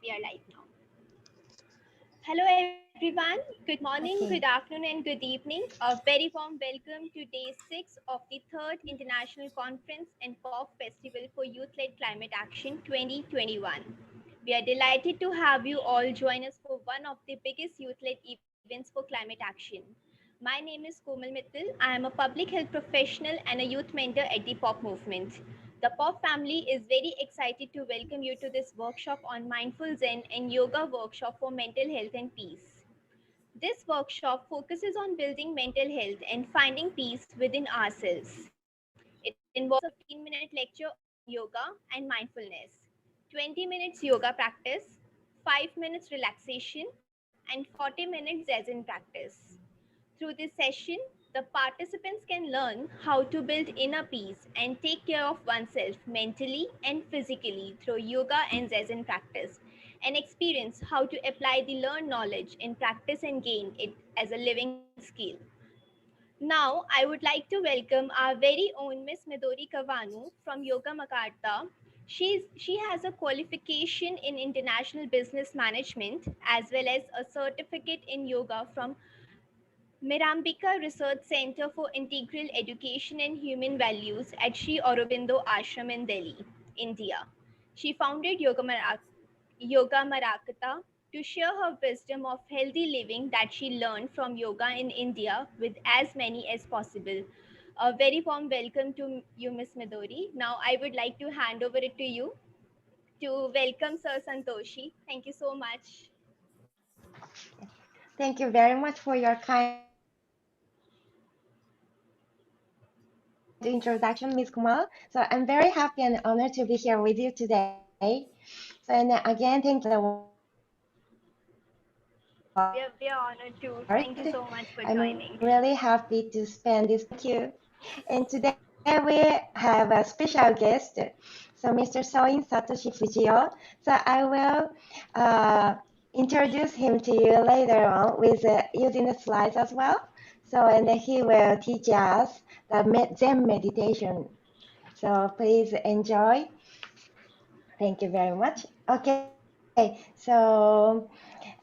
we are live now. Hello, everyone. Good morning, good Okay. afternoon, and good evening. A very warm welcome to day 6 of the third International Conference and COP Festival for Youth Led Climate Action 2021. We are delighted to have you all join us for one of the biggest youth led events for climate action. My name is Komal Mittal. I am a public health professional and a youth mentor at the POP movement. The POP family is very excited to welcome you to this workshop on mindful Zen and yoga workshop for mental health and peace. This workshop focuses on building mental health and finding peace within ourselves. It involves a 15-minute lecture on yoga and mindfulness, 20 minutes yoga practice, 5 minutes relaxation, and 40 minutes Zazen practice. Through this session, the participants can learn how to build inner peace and take care of oneself mentally and physically through yoga and Zazen practice, and experience how to apply the learned knowledge in practice and gain it as a living skill. Now, I would like to welcome our very own Miss Midori Kavanu from Yoga Makarta. She has a qualification in international business management as well as a certificate in yoga from Mirambika Research Center for Integral Education and Human Values at Sri Aurobindo Ashram in Delhi, India. She founded Yoga Marakata to share her wisdom of healthy living that she learned from yoga in India with as many as possible. A very warm welcome to you, Miss Midori. Now, I would like to hand over it to you to welcome Sir Santoshi. Thank you so much. Thank you very much for your kind introduction, Ms. Kumar. So I'm very happy and honored to be here with you today. So and again, thank you for the We are honored too. work. Thank you so much for I'm joining. really happy to spend this. Thank you. And today we have a special guest, so Mr. Soin Satoshi Fujio. So I will introduce him to you later on with using the slides as well. So and he will teach us the Zen meditation. So please enjoy. Thank you very much. Okay, so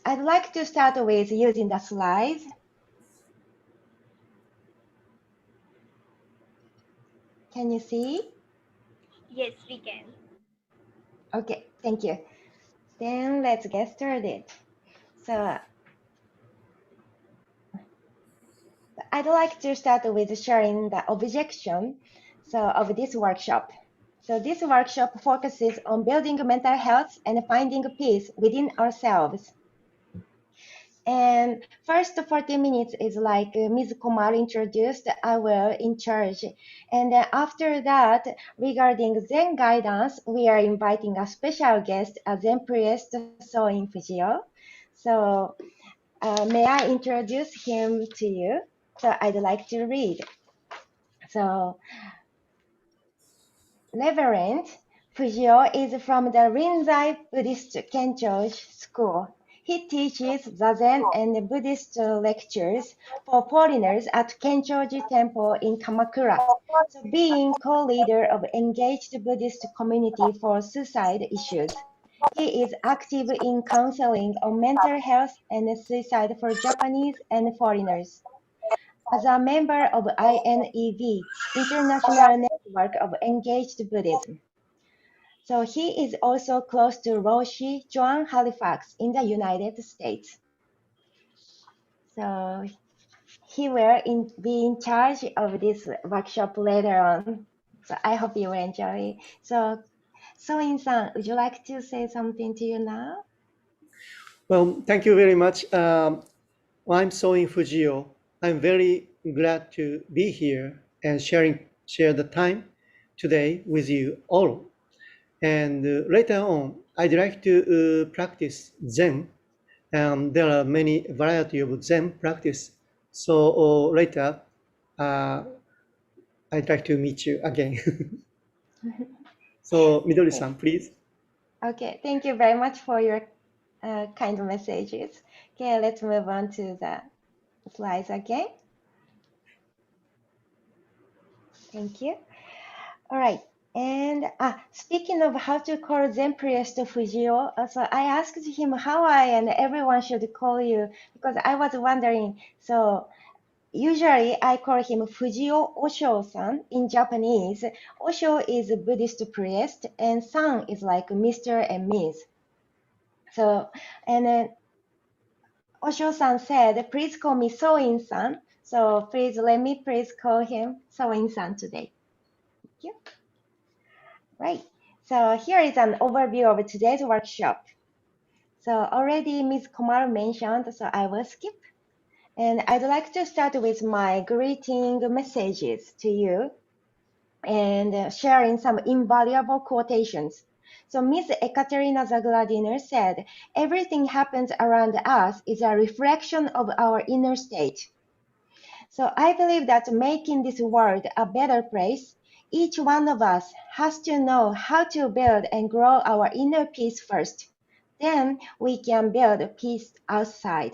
I'd like to start with using the slides. Can you see? Yes, we can. Okay, thank you. Then let's get started. So I'd like to start with sharing the objection of this workshop. So this workshop focuses on building mental health and finding peace within ourselves. And first 40 minutes is like Ms. Kumar introduced, I will in charge. And then after that, regarding Zen guidance, we are inviting a special guest, a Zen priest, Soin Fujio. So may I introduce him to you? So I'd like to read. So Reverend Fujio is from the Rinzai Buddhist Kencho School. He teaches Zazen and Buddhist lectures for foreigners at Kenchoji Temple in Kamakura. So being co-leader of engaged Buddhist community for suicide issues. He is active in counseling on mental health and suicide for Japanese and foreigners. As a member of INEV, International Network of Engaged Buddhism. So he is also close to Roshi Joan Halifax in the United States. So he will be in charge of this workshop later on. So I hope you will enjoy. So Soin-san, would you like to say something to you now? Well, thank you very much. I'm Soin Fujio. I'm very glad to be here and share the time today with you all. And later on, I'd like to practice Zen. There are many variety of Zen practice. So later, uh, I'd like to meet you again. So Okay. Midori-san, please. Okay, thank you very much for your kind messages. Okay, let's move on to the slides again. Thank you. All right. And speaking of how to call Zen priest Fujio, so I asked him how I and everyone should call you because I was wondering. So usually I call him Fujio Osho-san in Japanese. Osho is a Buddhist priest, and san is like Mr. and Ms. So, and then Osho-san said, please call me So-in-san. So please let me please call him So-in-san today. Thank you. Right. So here is an overview of today's workshop. So already Ms. Komaru mentioned, so I will skip. And I'd like to start with my greeting messages to you and sharing some invaluable quotations. So Ms. Ekaterina Zagladiner said, everything happens around us is a reflection of our inner state. So I believe that making this world a better place, each one of us has to know how to build and grow our inner peace first. Then we can build peace outside.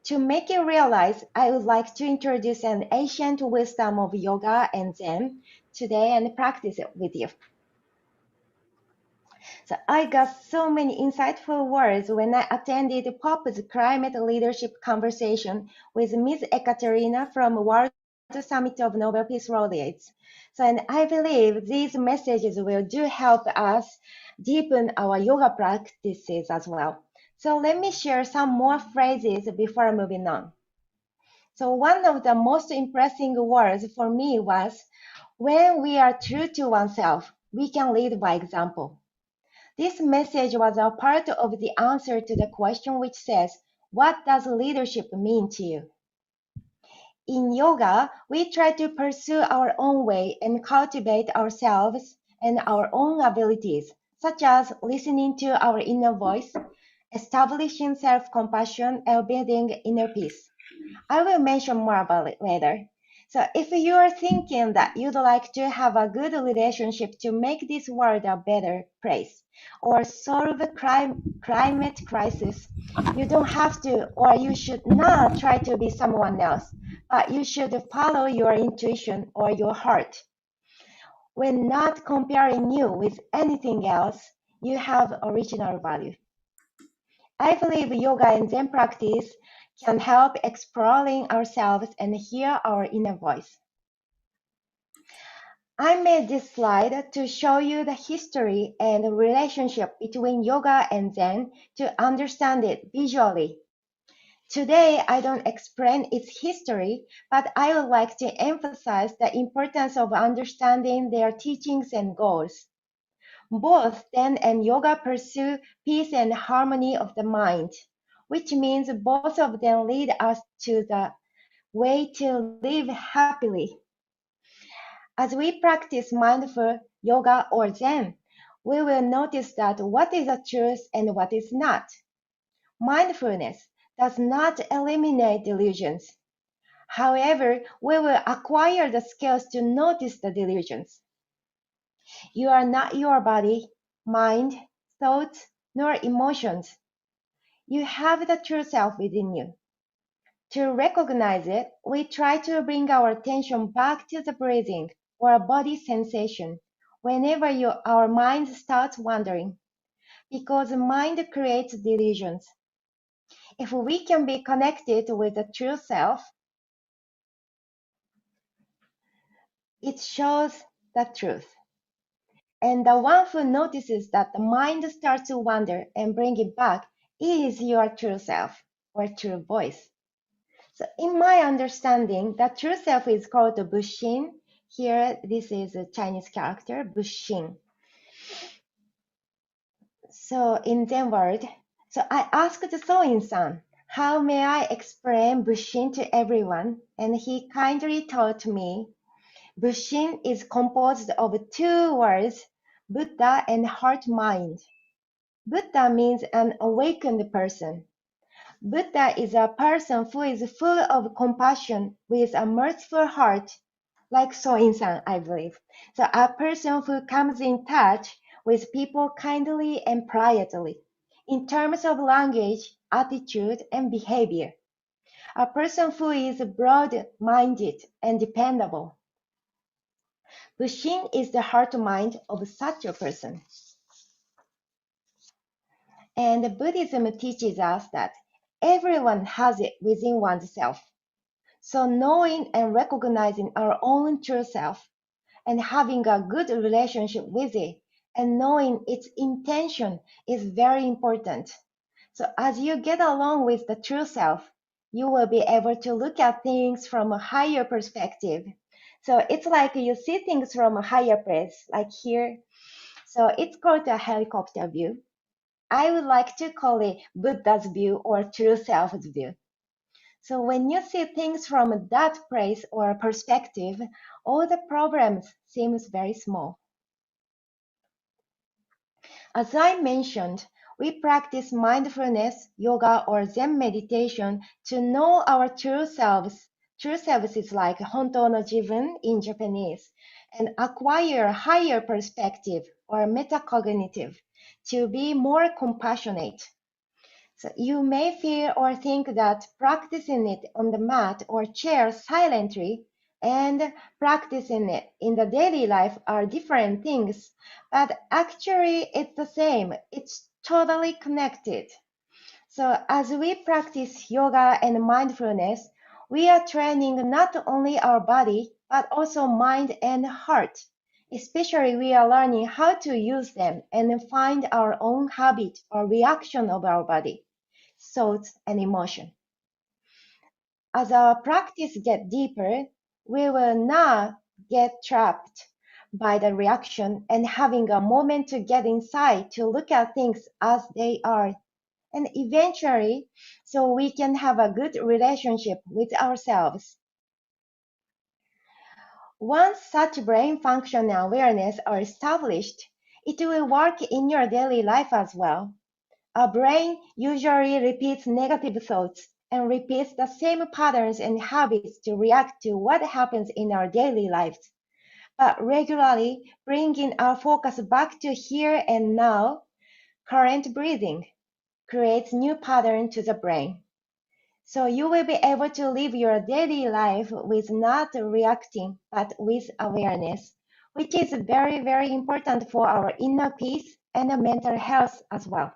To make it realize, I would like to introduce an ancient wisdom of yoga and Zen today and practice it with you. So I got so many insightful words when I attended Pop's climate leadership conversation with Ms. Ekaterina from World Summit of Nobel Peace Laureates. So, and I believe these messages will do help us deepen our yoga practices as well. So let me share some more phrases before moving on. So one of the most impressive words for me was, when we are true to oneself, we can lead by example. This message was a part of the answer to the question which says, what does leadership mean to you? In yoga, we try to pursue our own way and cultivate ourselves and our own abilities, such as listening to our inner voice, establishing self-compassion, and building inner peace. I will mention more about it later. So if you are thinking that you'd like to have a good relationship to make this world a better place or solve a climate crisis, you don't have to or you should not try to be someone else, but you should follow your intuition or your heart. When not comparing you with anything else, you have original value. I believe yoga and Zen practice can help exploring ourselves and hear our inner voice. I made this slide to show you the history and relationship between yoga and Zen to understand it visually. Today, I don't explain its history, but I would like to emphasize the importance of understanding their teachings and goals. Both Zen and yoga pursue peace and harmony of the mind, which means both of them lead us to the way to live happily. As we practice mindful yoga or Zen, we will notice that what is the truth and what is not. Mindfulness does not eliminate delusions. However, we will acquire the skills to notice the delusions. You are not your body, mind, thoughts, nor emotions. You have the true self within you. To recognize it, we try to bring our attention back to the breathing or body sensation whenever our mind starts wandering, because mind creates delusions. If we can be connected with the true self, it shows the truth. And the one who notices that the mind starts to wander and bring it back is your true self or true voice. So in my understanding, the true self is called the Bushin. Here, this is a Chinese character, Bushin. So in Zen word, so I asked So-in-san, how may I explain Bushin to everyone? And he kindly taught me, Bushin is composed of two words, Buddha and heart-mind. Buddha means an awakened person. Buddha is a person who is full of compassion with a merciful heart, like So-in-san, I believe. So a person who comes in touch with people kindly and politely, in terms of language, attitude, and behavior. A person who is broad-minded and dependable. Bushin is the heart mind of such a person. And Buddhism teaches us that everyone has it within oneself. So knowing and recognizing our own true self and having a good relationship with it and knowing its intention is very important. So as you get along with the true self, you will be able to look at things from a higher perspective. So it's like you see things from a higher place, like here. So it's called a helicopter view. I would like to call it Buddha's view or true self's view. So when you see things from that place or perspective, all the problems seems very small. As I mentioned, we practice mindfulness, yoga, or Zen meditation to know our true selves. True selves is like hontou no jibun in Japanese, and acquire a higher perspective or metacognitive to be more compassionate. So you may feel or think that practicing it on the mat or chair silently and practicing it in the daily life are different things, but actually it's the same. It's totally connected. So as we practice yoga and mindfulness, we are training not only our body, but also mind and heart. Especially we are learning how to use them and find our own habit or reaction of our body, thoughts, and emotion. As our practice gets deeper, we will not get trapped by the reaction and having a moment to get inside to look at things as they are. And eventually, so we can have a good relationship with ourselves. Once such brain function and awareness are established, it will work in your daily life as well. Our brain usually repeats negative thoughts and repeats the same patterns and habits to react to what happens in our daily lives. But regularly bringing our focus back to here and now, current breathing creates new pattern to the brain. So you will be able to live your daily life with not reacting, but with awareness, which is very, very important for our inner peace and mental health as well.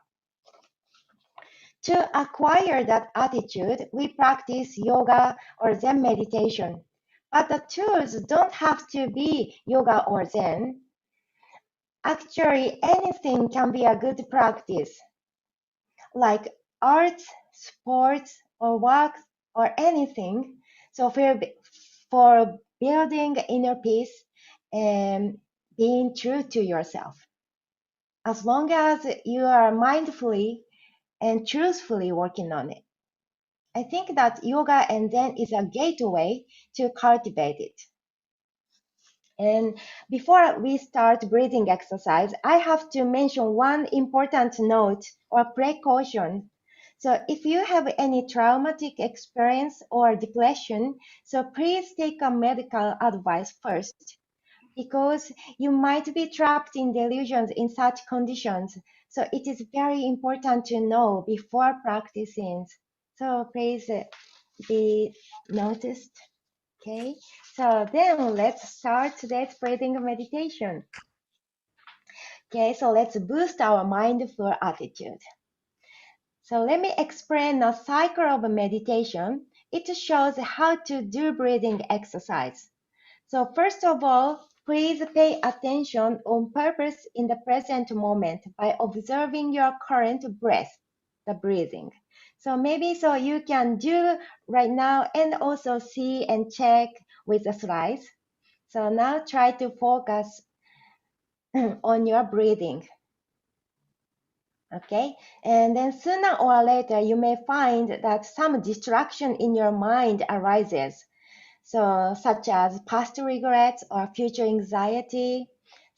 To acquire that attitude, we practice yoga or Zen meditation. But the tools don't have to be yoga or Zen. Actually, anything can be a good practice, like arts, sports, or work, or anything. So for building inner peace and being true to yourself. As long as you are mindfully and truthfully working on it. I think that yoga and Zen is a gateway to cultivate it. And before we start breathing exercise, I have to mention one important note or precaution. So if you have any traumatic experience or depression, so please take a medical advice first because you might be trapped in delusions in such conditions. So it is very important to know before practicing. So please be noticed. Okay, so then let's start today's breathing meditation. Okay, so let's boost our mindful attitude. So let me explain a cycle of meditation. It shows how to do breathing exercise. So first of all, please pay attention on purpose in the present moment by observing your current breath, the breathing. So maybe so you can do right now and also see and check with the slides. So now try to focus on your breathing. Okay, and then sooner or later you may find that some distraction in your mind arises. So such as past regrets or future anxiety.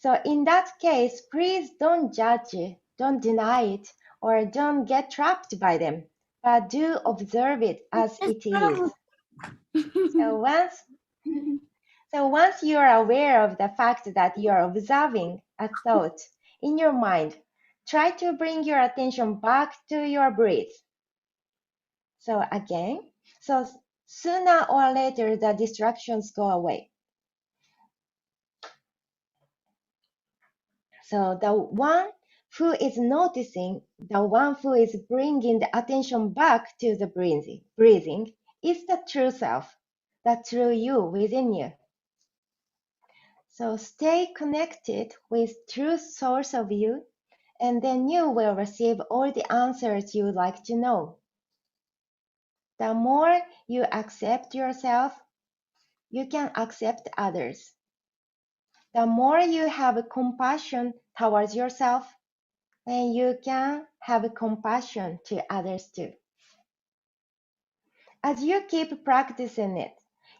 So in that case, please don't judge it, don't deny it, or don't get trapped by them, but do observe it as it is. So once you are aware of the fact that you are observing a thought in your mind, try to bring your attention back to your breath. So again, so sooner or later the distractions go away. So the one who is noticing, the one who is bringing the attention back to the breathing is the true self, the true you within you. So stay connected with true source of you, and then you will receive all the answers you would like to know. The more you accept yourself, you can accept others. The more you have compassion towards yourself, and you can have compassion to others too. As you keep practicing it,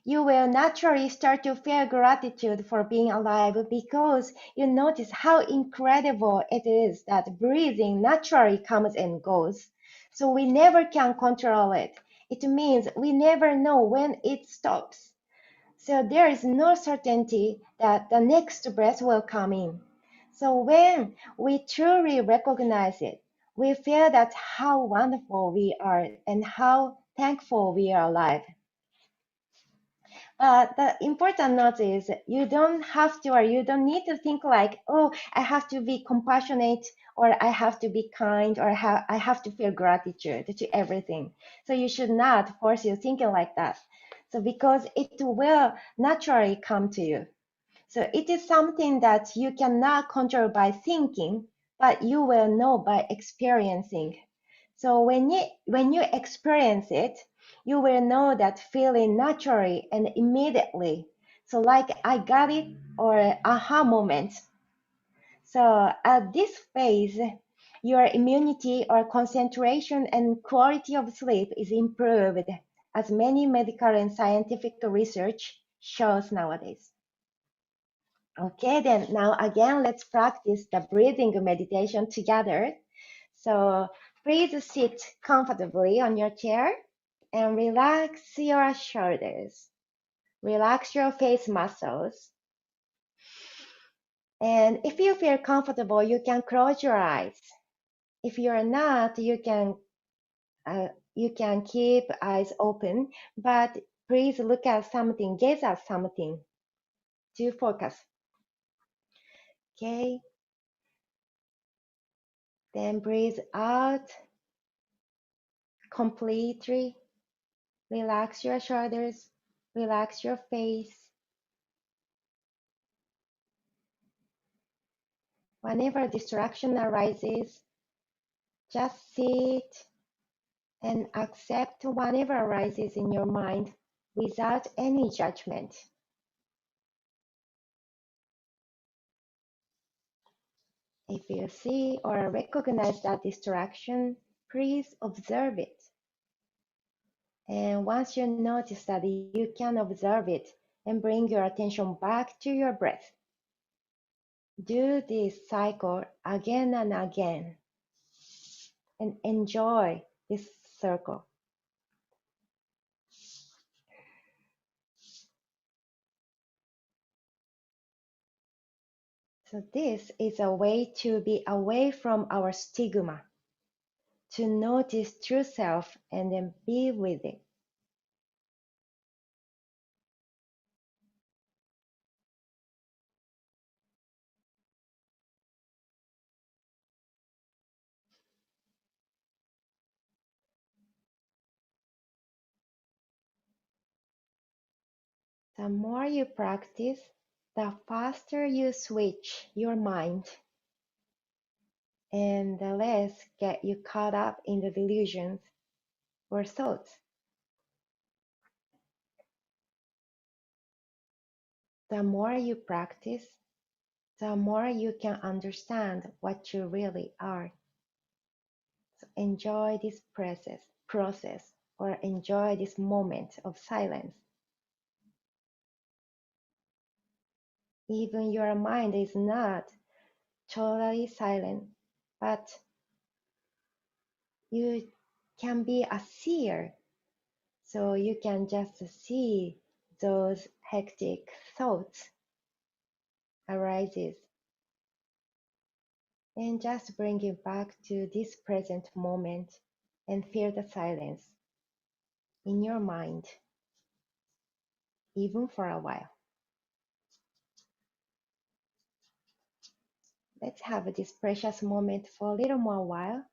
you will naturally start to feel gratitude for being alive because you notice how incredible it is that breathing naturally comes and goes. So we never can control it. It means we never know when it stops. So there is no certainty that the next breath will come in. So when we truly recognize it, we feel that how wonderful we are and how thankful we are alive. But the important note is you don't have to, or you don't need to think like, oh, I have to be compassionate, or I have to be kind, or I have to feel gratitude to everything. So you should not force your thinking like that. So because it will naturally come to you. So it is something that you cannot control by thinking, but you will know by experiencing. So when you experience it, you will know that feeling naturally and immediately. So like I got it or aha moment. So at this phase, your immunity or concentration and quality of sleep is improved, as many medical and scientific research shows nowadays. Okay, then now again, let's practice the breathing meditation together. So please sit comfortably on your chair and relax your shoulders. Relax your face muscles. And if you feel comfortable, you can close your eyes. If you're not, you can keep eyes open, but please look at something, gaze at something to focus. Okay, then breathe out completely. Relax your shoulders, relax your face. Whenever distraction arises, just sit and accept whatever arises in your mind without any judgment. If you see or recognize that distraction, please observe it. And once you notice that you can observe it and bring your attention back to your breath. Do this cycle again and again and enjoy this circle. So this is a way to be away from our stigma, to notice true self and then be with it. The more you practice, the faster you switch your mind and the less get you caught up in the delusions or thoughts. The more you practice, the more you can understand what you really are. So enjoy this process, or enjoy this moment of silence. Even your mind is not totally silent, but you can be a seer. So you can just see those hectic thoughts arises and just bring it back to this present moment and feel the silence in your mind, even for a while. Let's have this precious moment for a little more while.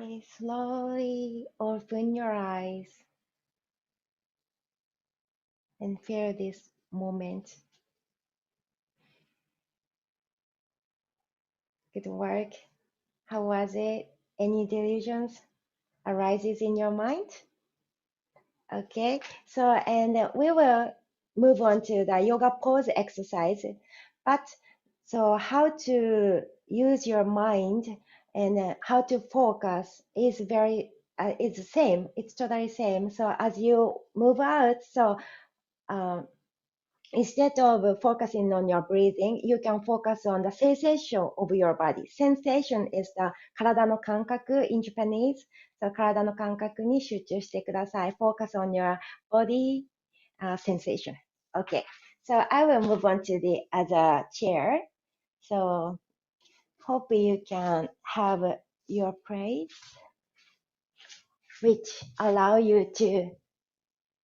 Okay, slowly open your eyes and feel this moment. Good work. How was it? Any delusions arises in your mind? Okay, so we will move on to the yoga pose exercise. But so how to use your mind and how to focus is it's the same. It's totally same. So as you move out, so um, instead of focusing on your breathing, you can focus on the sensation of your body. Sensation is the 体の感覚 in Japanese. So 体の感覚に集中してください. Focus on your body sensation. Okay. So I will move on to the other chair. So hope you can have your place, which allow you to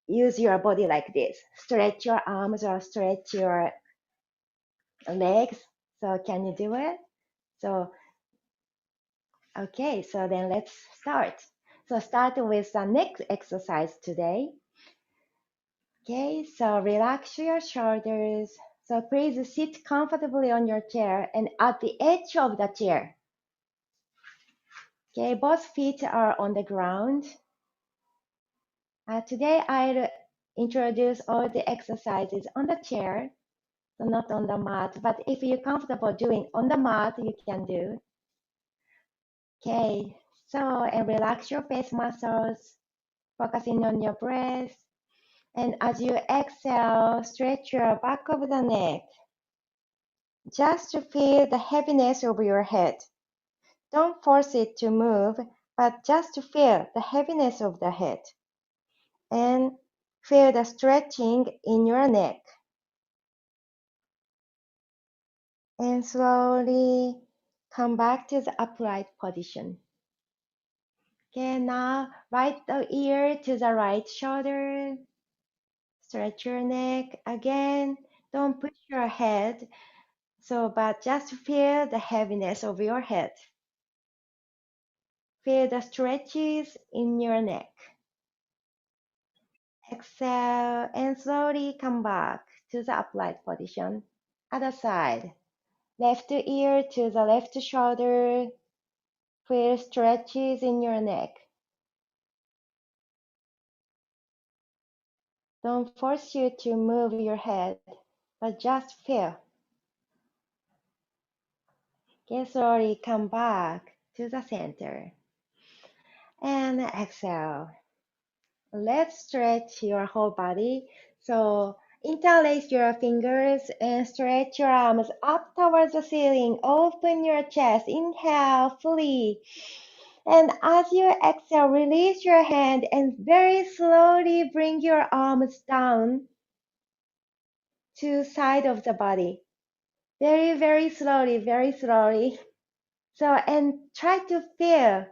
use your body like this. Stretch your arms or stretch your legs. So can you do it? So, okay, so then let's start. So start with the neck exercise today. Okay, so relax your shoulders. So please sit comfortably on your chair and at the edge of the chair. Okay, both feet are on the ground. Today I'll introduce all the exercises on the chair, so not on the mat, but if you're comfortable doing on the mat, you can do. Okay, so and relax your face muscles, focusing on your breath. And as you exhale, stretch your back of the neck. Just to feel the heaviness of your head. Don't force it to move, but just to feel the heaviness of the head. And feel the stretching in your neck. And slowly come back to the upright position. Okay, now right ear to the right shoulder. Stretch your neck again. Don't push your head. So, but just feel the heaviness of your head. Feel the stretches in your neck. Exhale and slowly come back to the upright position. Other side. Left ear to the left shoulder. Feel stretches in your neck. Don't force you to move your head, but just feel. Okay, slowly come back to the center. And exhale. Let's stretch your whole body. So interlace your fingers and stretch your arms up towards the ceiling. Open your chest. Inhale fully. And as you exhale, release your hand and very slowly bring your arms down to side of the body. Very, very slowly, very slowly. So, and try to feel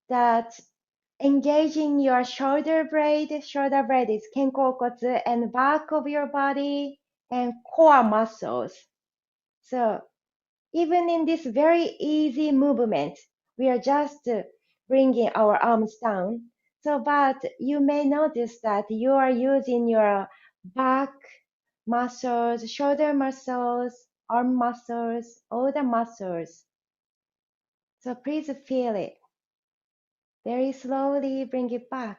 that engaging your shoulder blade. Shoulder blade is kenkoukotsu and back of your body and core muscles. So Even in this very easy movement, we are just bringing our arms down. So, but you may notice that you are using your back muscles, shoulder muscles, arm muscles, all the muscles. So please feel it. Very slowly bring it back.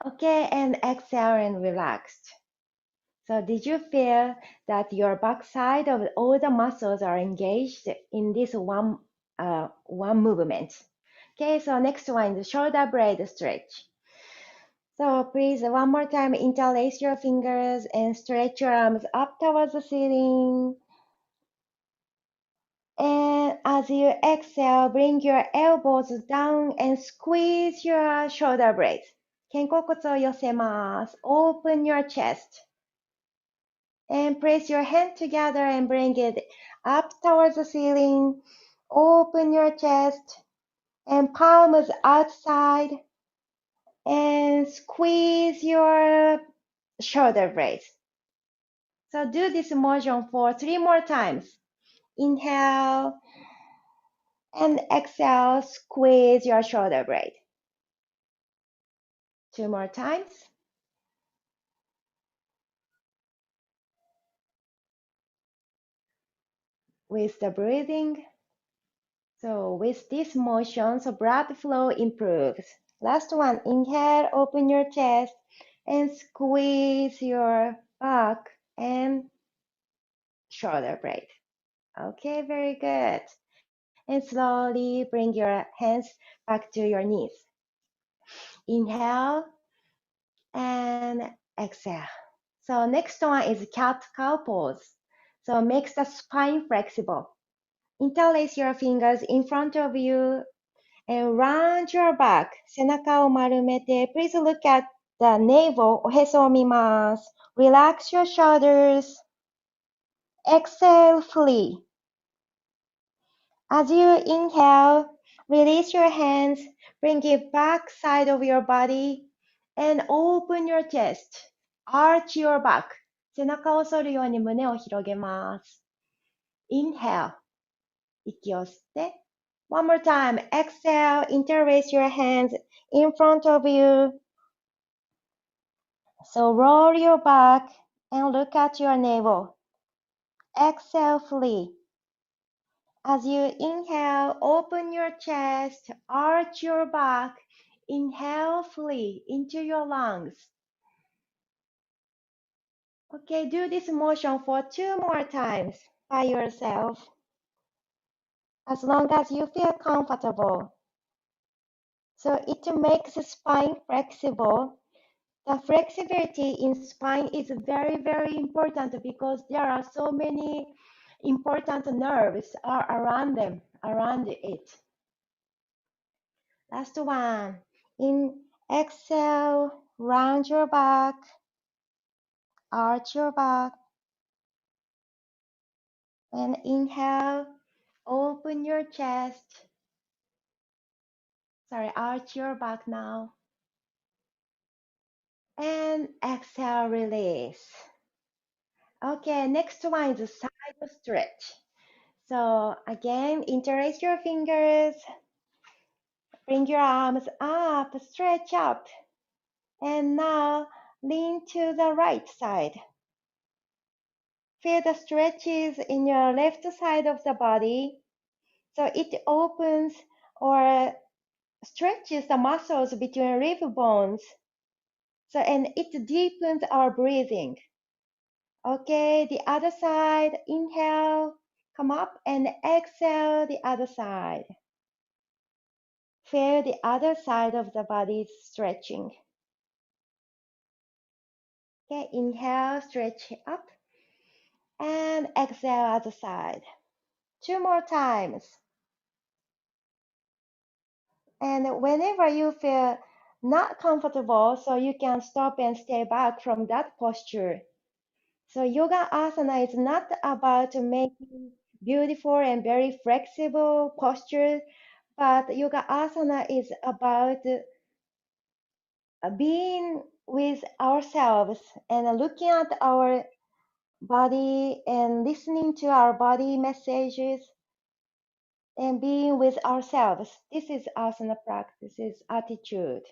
Okay, and exhale and relax. So did you feel that your backside of all the muscles are engaged in this one movement? Okay, so next one is shoulder blade stretch. So please, one more time, interlace your fingers and stretch your arms up towards the ceiling. And as you exhale, bring your elbows down and squeeze your shoulder blades. 肩甲骨を寄せます。Open your chest. And place your hand together and bring it up towards the ceiling. Open your chest and palms outside and squeeze your shoulder blades. So do this motion for 3 more times. Inhale and exhale, squeeze your shoulder blade. 2 more times. With the breathing. So with this motion, so blood flow improves. Last one, inhale, open your chest and squeeze your back and shoulder blade. Okay, very good. And slowly bring your hands back to your knees. Inhale and exhale. So next one is cat-cow pose. So makes the spine flexible. Interlace your fingers in front of you and round your back. 背中を丸めて Please look at the navel. おへそを見ます。Relax your shoulders. Exhale fully. As you inhale, release your hands. Bring it back side of your body and open your chest. Arch your back. 背中を反るように胸を広げます。Inhale. 息を吸って。One more time. Exhale. Interlace your hands in front of you. So roll your back and look at your navel. Exhale fully. As you inhale, open your chest, arch your back. Inhale fully into your lungs. Okay, do this motion for 2 more times by yourself. As long as you feel comfortable. So it makes the spine flexible. The flexibility in spine is very, very important because there are so many important nerves are around it. Last one. In exhale, round your back, arch your back, and inhale, open your chest. Sorry, arch your back now. And exhale, release. Okay, next one is a side stretch. So again, interlace your fingers, bring your arms up, stretch up. And now lean to the right side. Feel the stretches in your left side of the body. So it opens or stretches the muscles between rib bones. So, and it deepens our breathing. Okay, the other side, inhale, come up and exhale the other side. Feel the other side of the body stretching. Okay, inhale, stretch up, and exhale other side. 2 more times. And whenever you feel not comfortable, so you can stop and stay back from that posture. So yoga asana is not about making beautiful and very flexible postures, but yoga asana is about being with ourselves and looking at our body and listening to our body messages and being with ourselves. This is asana practices attitude.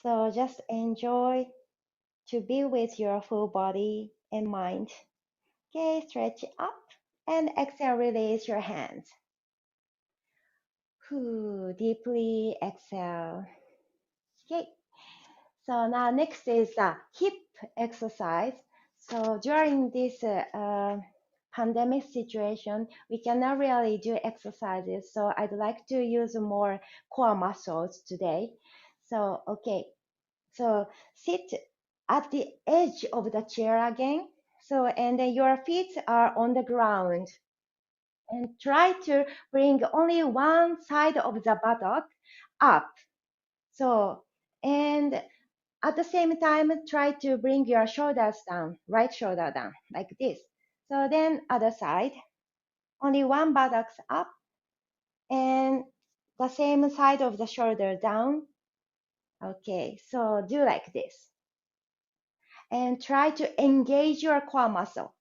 So just enjoy to be with your full body and mind. Okay, stretch up and exhale, release your hands. Deeply exhale. Okay, so now next is the hip exercise. So during this pandemic situation, we cannot really do exercises. So I'd like to use more core muscles today. So, okay, so sit at the edge of the chair again. So, and then your feet are on the ground. And try to bring only one side of the buttock up. So, and at the same time, try to bring your shoulders down, right shoulder down, like this. So then other side, only one buttocks up and the same side of the shoulder down. Okay, so do like this. And try to engage your core muscle.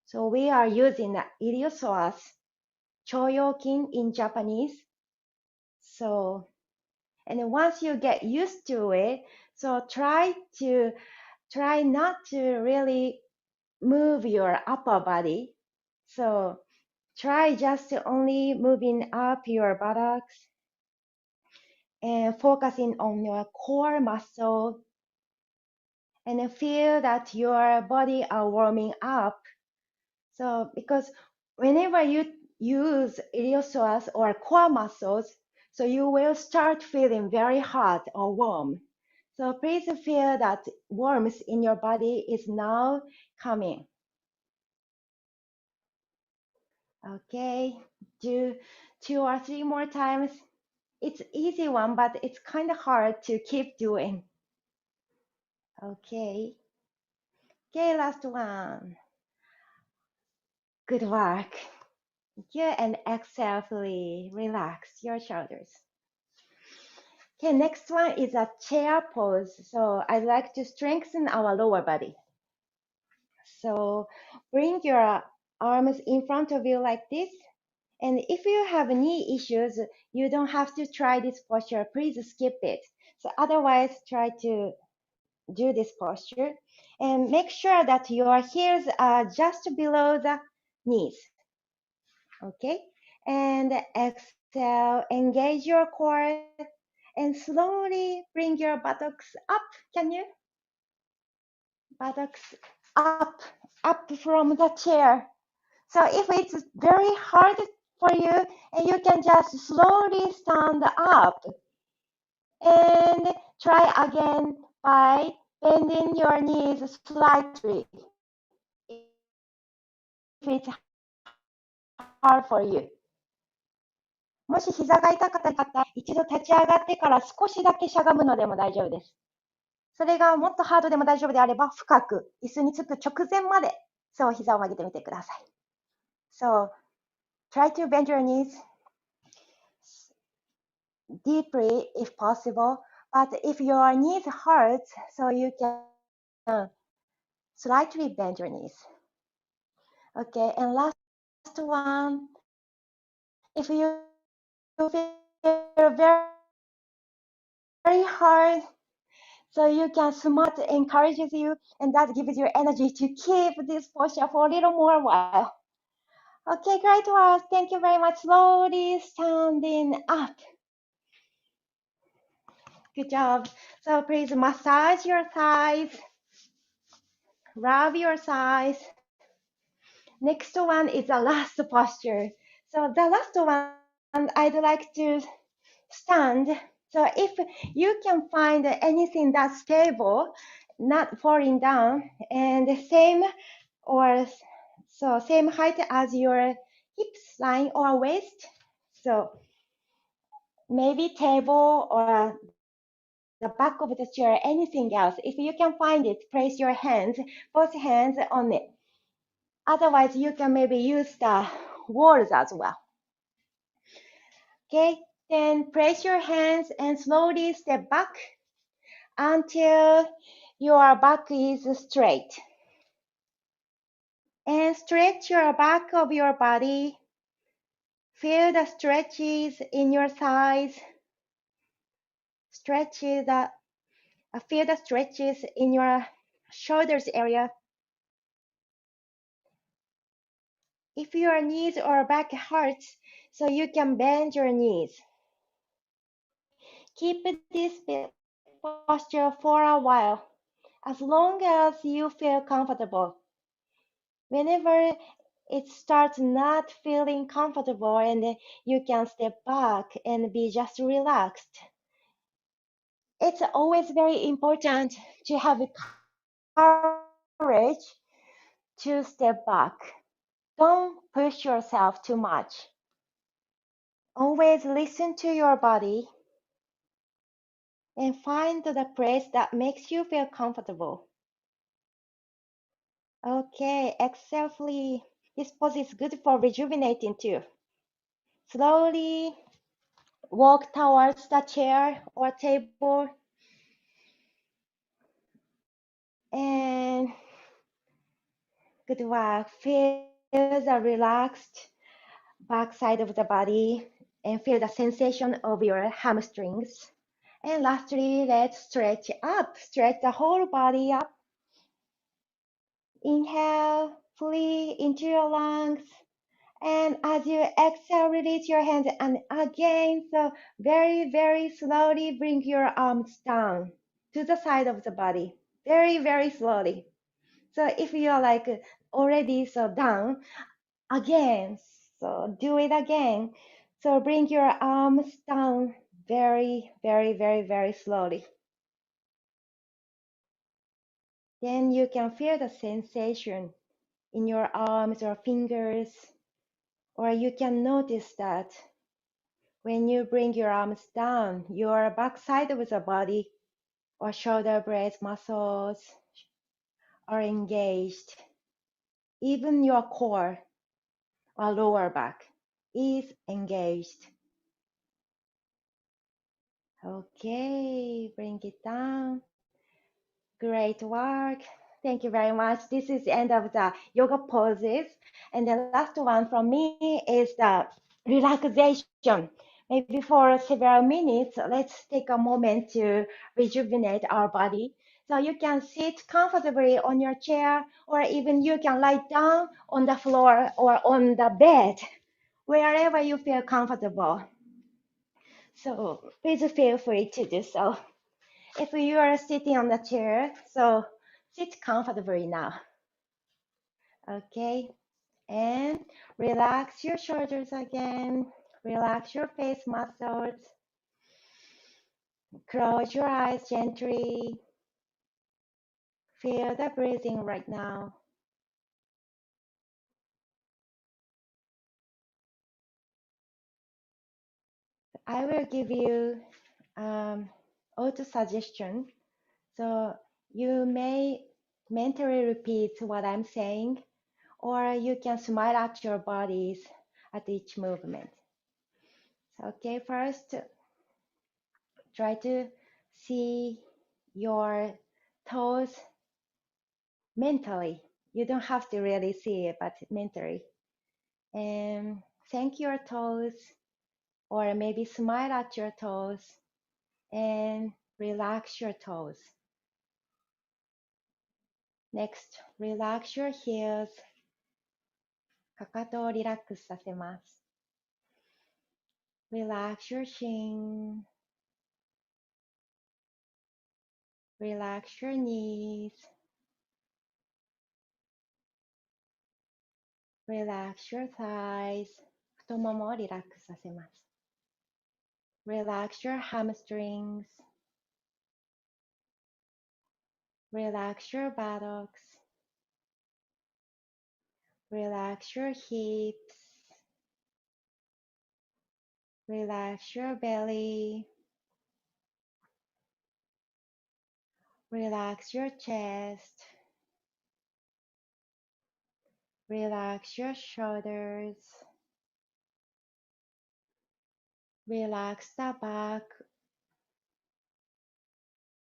So we are using the iliopsoas, choyokin in Japanese. So, and once you get used to it, so try not to really move your upper body. So try just only moving up your buttocks and focusing on your core muscle and feel that your body are warming up. So because whenever you use iliopsoas or core muscles, so you will start feeling very hot or warm. So please feel that warmth in your body is now coming. Okay, do 2 or 3 more times. It's easy one, but it's kind of hard to keep doing. Okay. Okay, last one. Good work. Okay, and exhale fully. Relax your shoulders. Okay, next one is a chair pose. So I'd like to strengthen our lower body. So bring your arms in front of you like this. And if you have knee issues, you don't have to try this posture. Please skip it. So otherwise, try to do this posture. And make sure that your heels are just below the knees. Okay? And exhale, engage your core, and slowly bring your buttocks up. Can you? Buttocks up, up from the chair. So if it's very hard for you, and you can just slowly stand up and try again by bending your knees slightly if it's hard for you.もし膝が痛かったら一度立ち上がってから少しだけしゃがむのでも大丈夫です。それがもっとハードでも大丈夫であれば深く椅子につく直前までそう膝を曲げてみてください。So try to bend your knees deeply if possible, but if your knees hurts, so you can slightly bend your knees. Okay, and last one, if you feel very hard, so you can smart encourages you, and that gives you energy to keep this posture for a little more while. Okay, great work. Thank you very much. Slowly standing up. Good job. So please massage your thighs, rub your thighs. Next one is the last posture. So the last one, I'd like to stand. So if you can find anything that's stable, not falling down, and the same or so same height as your hips line or waist. So maybe table or the back of the chair, anything else. If you can find it, place your hands, both hands on it. Otherwise, you can maybe use the walls as well. Okay, then place your hands and slowly step back until your back is straight. Then stretch your back of your body. Feel the stretches in your thighs. Feel the stretches in your shoulders area. If your knees or back hurts, so you can bend your knees. Keep this posture for a while, as long as you feel comfortable. Whenever it starts not feeling comfortable, and you can step back and be just relaxed. It's always very important to have courage to step back. Don't push yourself too much. Always listen to your body and find the place that makes you feel comfortable. Okay, exhale fully. This pose is good for rejuvenating too. Slowly walk towards the chair or table and good work. Feel the relaxed back side of the body and feel the sensation of your hamstrings. And lastly, let's stretch up. Stretch the whole body up. Inhale fully into your lungs. And as you exhale, release your hands. And again, so very, very slowly bring your arms down to the side of the body. Very, very slowly. So if you're like already so down, again, so do it again. So bring your arms down very, very, very, very slowly. Then you can feel the sensation in your arms or fingers, or you can notice that when you bring your arms down, your backside of the body or shoulder blades muscles are engaged. Even your core or lower back is engaged. Okay, bring it down. Great work. Thank you very much. This is the end of the yoga poses. And the last one from me is the relaxation. Maybe for several minutes, let's take a moment to rejuvenate our body. So you can sit comfortably on your chair, or even you can lie down on the floor or on the bed, wherever you feel comfortable. So please feel free to do so. If you are sitting on the chair, so sit comfortably now. Okay, and relax your shoulders again. Relax your face muscles. Close your eyes gently. Feel the breathing right now. I will give you auto suggestion. So you may mentally repeat what I'm saying, or you can smile at your bodies at each movement. Okay, first try to see your toes mentally. You don't have to really see it, but mentally. And thank your toes, or maybe smile at your toes and relax your toes. Next, relax your heels. かかとをリラックスさせます。Relax your shin. Relax your knees. Relax your thighs. 太ももをリラックスさせます。Relax your hamstrings. Relax your buttocks. Relax your hips. Relax your belly. Relax your chest. Relax your shoulders. Relax the back.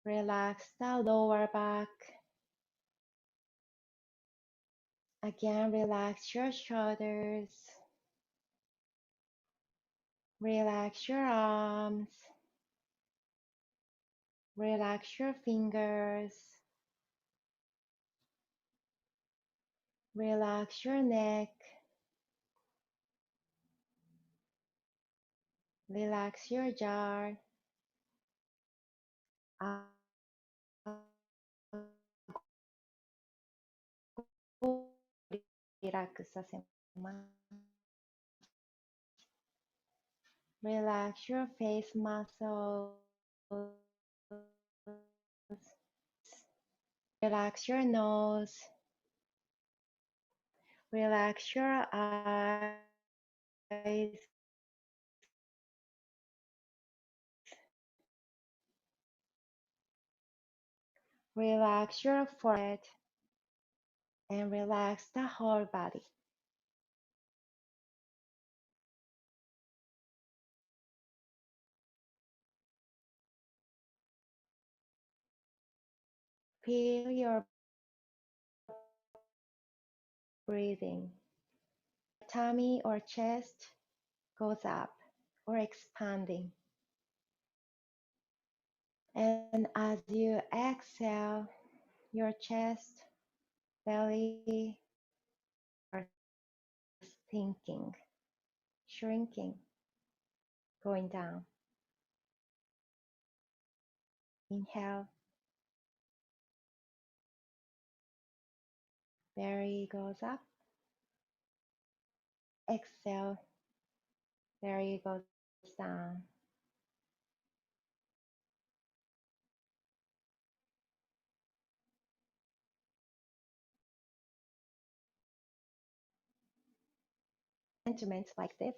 Relax the lower back. Again, relax your shoulders, relax your arms, relax your fingers, relax your neck, relax your jaw, 顎をリラックスさせます。Relax your face muscles. Relax your nose. Relax your eyes. Relax your forehead and relax the whole body. Feel your breathing. Tummy or chest goes up or expanding. And as you exhale, your chest, belly are sinking, shrinking, going down. Inhale, belly goes up. Exhale, belly goes down. Sentiments like this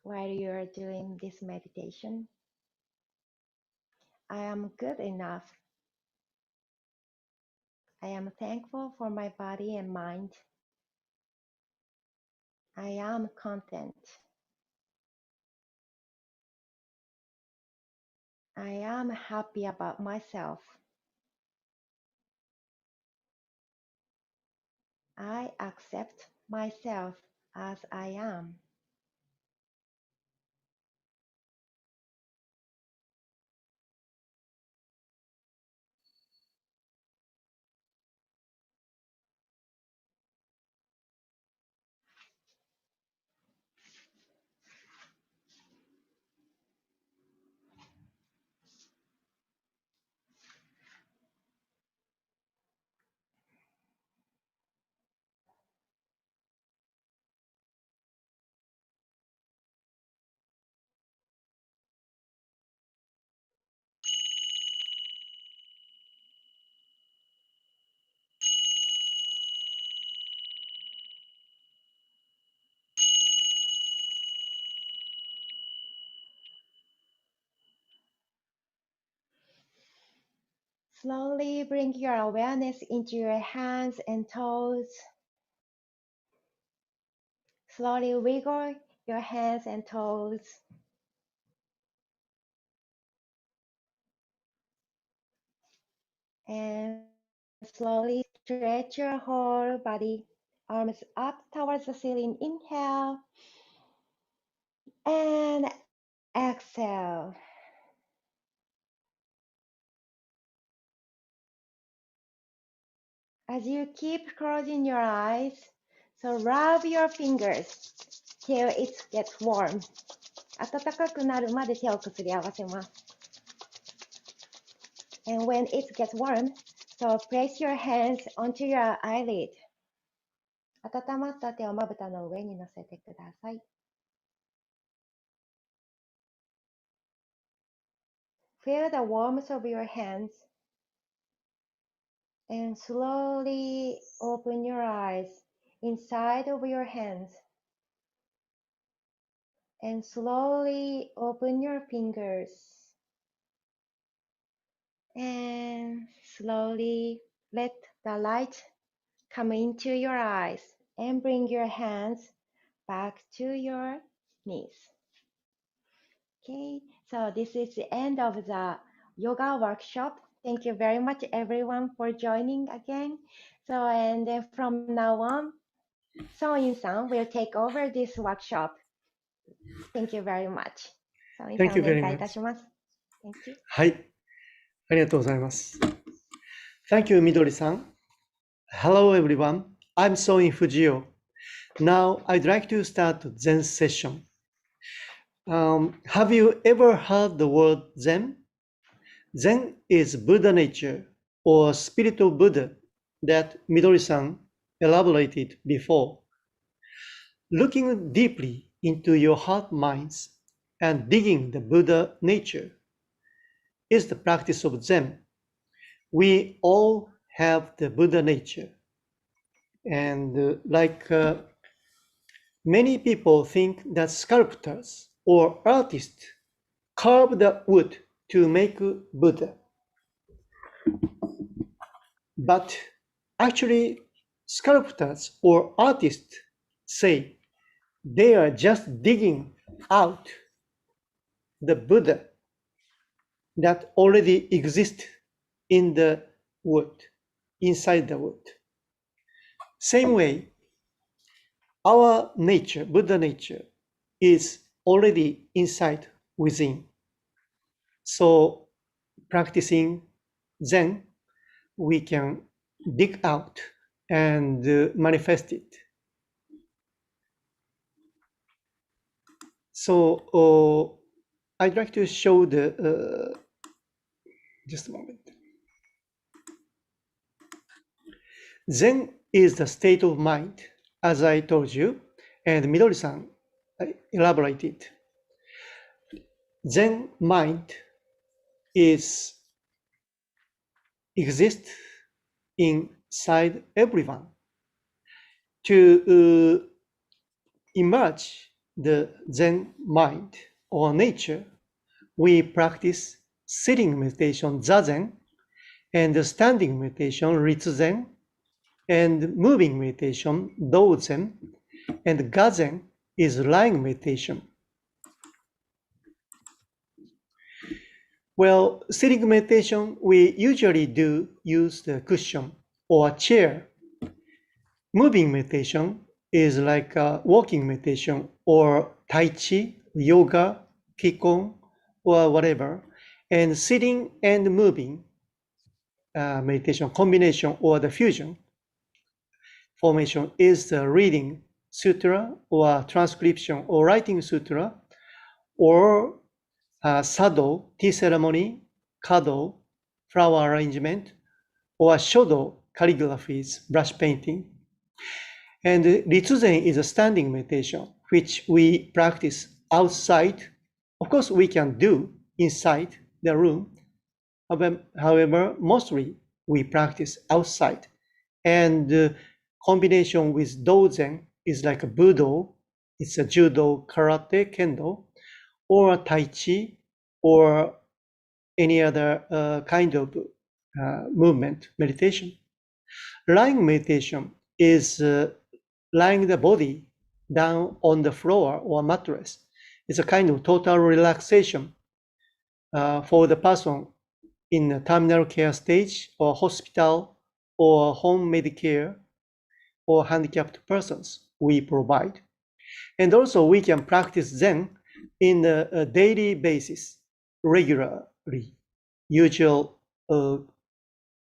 while you are doing this meditation. I am good enough. I am thankful for my body and mind. I am content. I am happy about myself. I accept myself as I am. Slowly bring your awareness into your hands and toes. Slowly wiggle your hands and toes. And slowly stretch your whole body. Arms up towards the ceiling. Inhale. And exhale. As you keep closing your eyes, so rub your fingers till it gets warm. 暖かくなるまで手をこすり合わせます。And when it gets warm, so place your hands onto your eyelid. 温まった手をまぶたの上に乗せてください。Feel the warmth of your hands and slowly open your eyes inside of your hands and slowly open your fingers and slowly let the light come into your eyes and bring your hands back to your knees. Okay, so this is the end of the yoga workshop. Thank you very much everyone for joining again. So, and then from now on, Seo-in-san will take over this workshop. Thank you very much. Thank ソンインさん you お願 very いいた much. します。Thank you. はい。ありがとうございます。Thank you, Midori-san. Hello, everyone. I'm Soin Fujio. Now, I'd like to start Zen session. Have you ever heard the word Zen? Zen is Buddha nature or spirit of Buddha that Midori-san elaborated before. Looking deeply into your heart minds and digging the Buddha nature is the practice of Zen. We all have the Buddha nature. And many people think that sculptors or artists carve the wood to make Buddha. But actually, sculptors or artists say they are just digging out the Buddha that already exists in the wood, inside the wood. Same way, our nature, Buddha nature, is already inside within. So practicing Zen, we can dig out and manifest it. So I'd like to show the, just a moment. Zen is the state of mind, as I told you, and Midori-san elaborated. Zen mind exists inside everyone. To emerge the Zen mind or nature, we practice sitting meditation, Zazen, and standing meditation, Ritsuzen, and moving meditation, Douzen, and Gazen is lying meditation. Well, sitting meditation, we usually do use the cushion or a chair. Moving meditation is like a walking meditation or Tai Chi, yoga, Qigong, or whatever. And sitting and moving meditation combination or the fusion formation is the reading sutra or transcription or writing sutra or sado, tea ceremony, kado, flower arrangement, or shodo, calligraphies, brush painting. And Ritsuzen is a standing meditation, which we practice outside. Of course, we can do inside the room. However, mostly we practice outside. And combination with Douzen is like a Budo, it's a Judo, Karate, Kendo, or Tai Chi, or any other kind of movement meditation. Lying meditation is lying the body down on the floor or mattress. It's a kind of total relaxation for the person in a terminal care stage or hospital or home Medicare or handicapped persons we provide. And also we can practice Zen in a daily basis, regularly, usual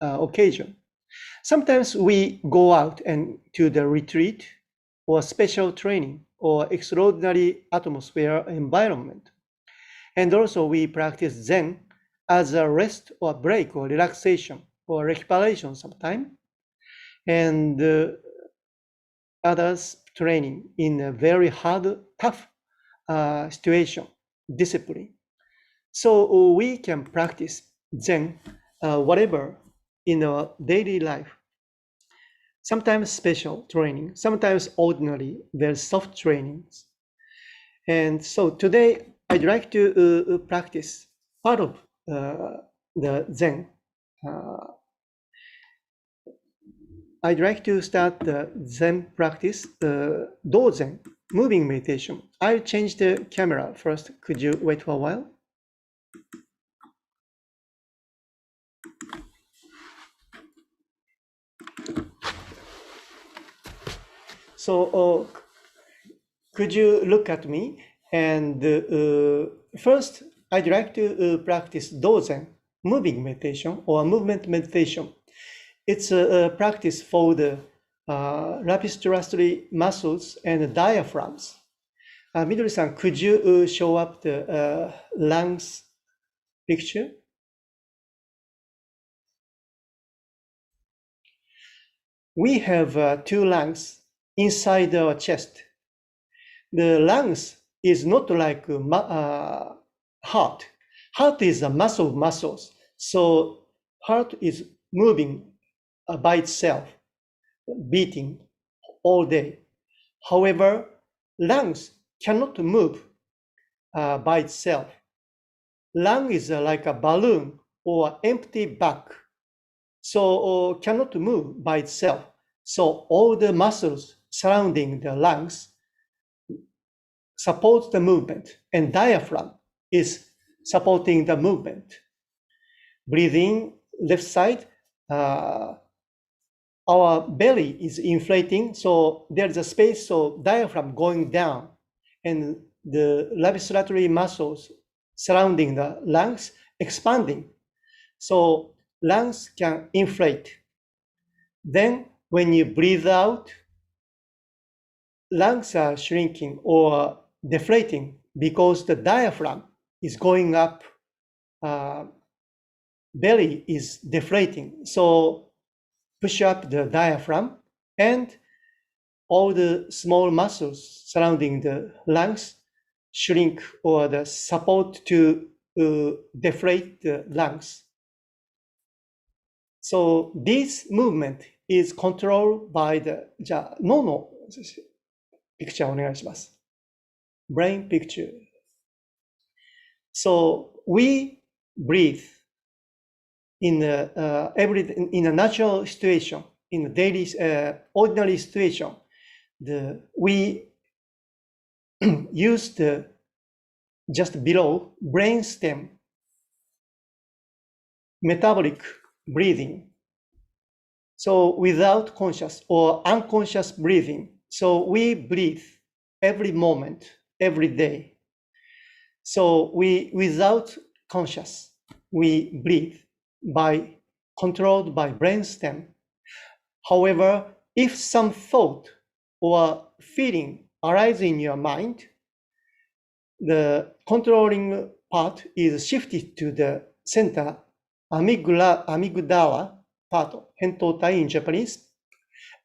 occasion. Sometimes we go out and to the retreat or special training or extraordinary atmosphere environment. And also we practice Zen as a rest or break or relaxation or recuperation sometime. And others training in a very hard, tough situation, discipline. So we can practice Zen, whatever in our daily life. Sometimes special training, sometimes ordinary, very soft trainings. And so today I'd like to practice part of the Zen. I'd like to start the Zen practice, the Douzen, moving meditation. I'll change the camera first. Could you wait for a while? So could you look at me? And first, I'd like to practice Zazen, moving meditation or movement meditation. It's a practice for the respiratory muscles and diaphragms. Midori-san, could you show up the lungs picture? We have two lungs inside our chest. The lungs is not like heart. Heart is a muscles. So heart is moving by itself, beating all day. However, lungs cannot move by itself. Lung is like a balloon or empty bag, so cannot move by itself. So all the muscles surrounding the lungs support the movement, and diaphragm is supporting the movement. Breathing left side, our belly is inflating, so there's a space, so diaphragm going down, and the respiratory muscles surrounding the lungs expanding. So lungs can inflate. Then when you breathe out, lungs are shrinking or deflating because the diaphragm is going up, belly is deflating. So push up the diaphragm, and all the small muscles surrounding the lungs shrink or the support to deflate the lungs. So this movement is controlled by the じゃあ脳のピクチャーお願いします。Brain picture. So we breathe in a natural situation, in a daily ordinary situation. We use the just below brainstem metabolic breathing. So without conscious or unconscious breathing. So we breathe every moment, every day. So without conscious, we breathe controlled by brainstem. However, if some thought or feeling arises in your mind, the controlling part is shifted to the center, amygdala part, 扁桃体 in Japanese,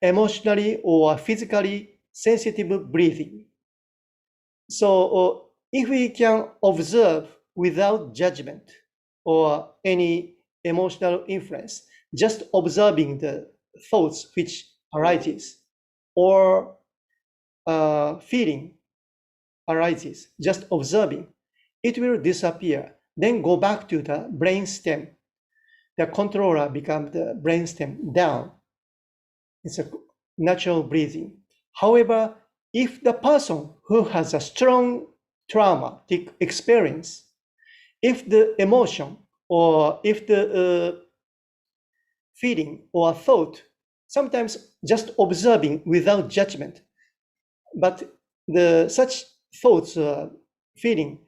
emotionally or physically sensitive breathing. So if we can observe without judgment or any emotional influence, just observing the thoughts which arises or feeling arises, just observing, it will disappear. Then go back to the brainstem. The controller becomes the brainstem down. It's a natural breathing. However, if the person who has a strong traumatic experience, if the emotion or if the feeling or thought, sometimes just observing without judgment, but such thoughts, feeling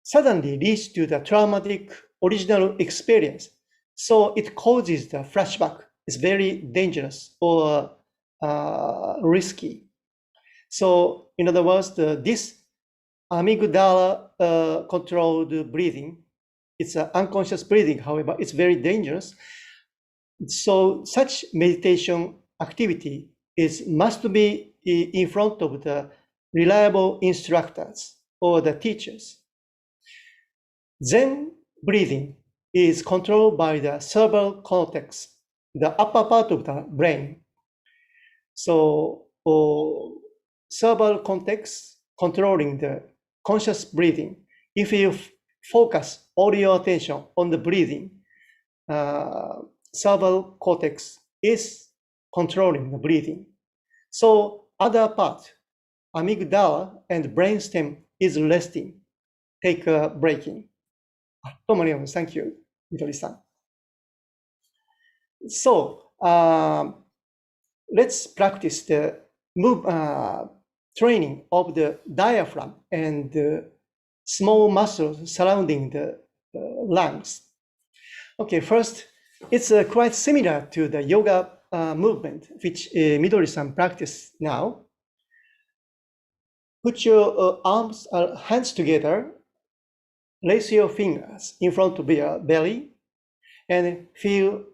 suddenly leads to the traumatic original experience. So it causes the flashback. It's very dangerous or risky. So in other words, this amygdala controlled breathing, it's an unconscious breathing, however, it's very dangerous. So such meditation activity must be in front of the reliable instructors or the teachers. Zen breathing is controlled by the cerebral cortex, the upper part of the brain. So cerebral cortex controlling the conscious breathing. If you focus all your attention on the breathing, cerebral cortex is controlling the breathing. So other part, amygdala and brainstem is resting, take a breaking. どうもありがとうございます。Thank you, みどりさん。So let's practice the move training of the diaphragm and the small muscles surrounding the lungs. Okay, first, it's quite similar to the yoga movement, which Midori-san practice now. Put your arms, hands together, place your fingers in front of your belly, and feel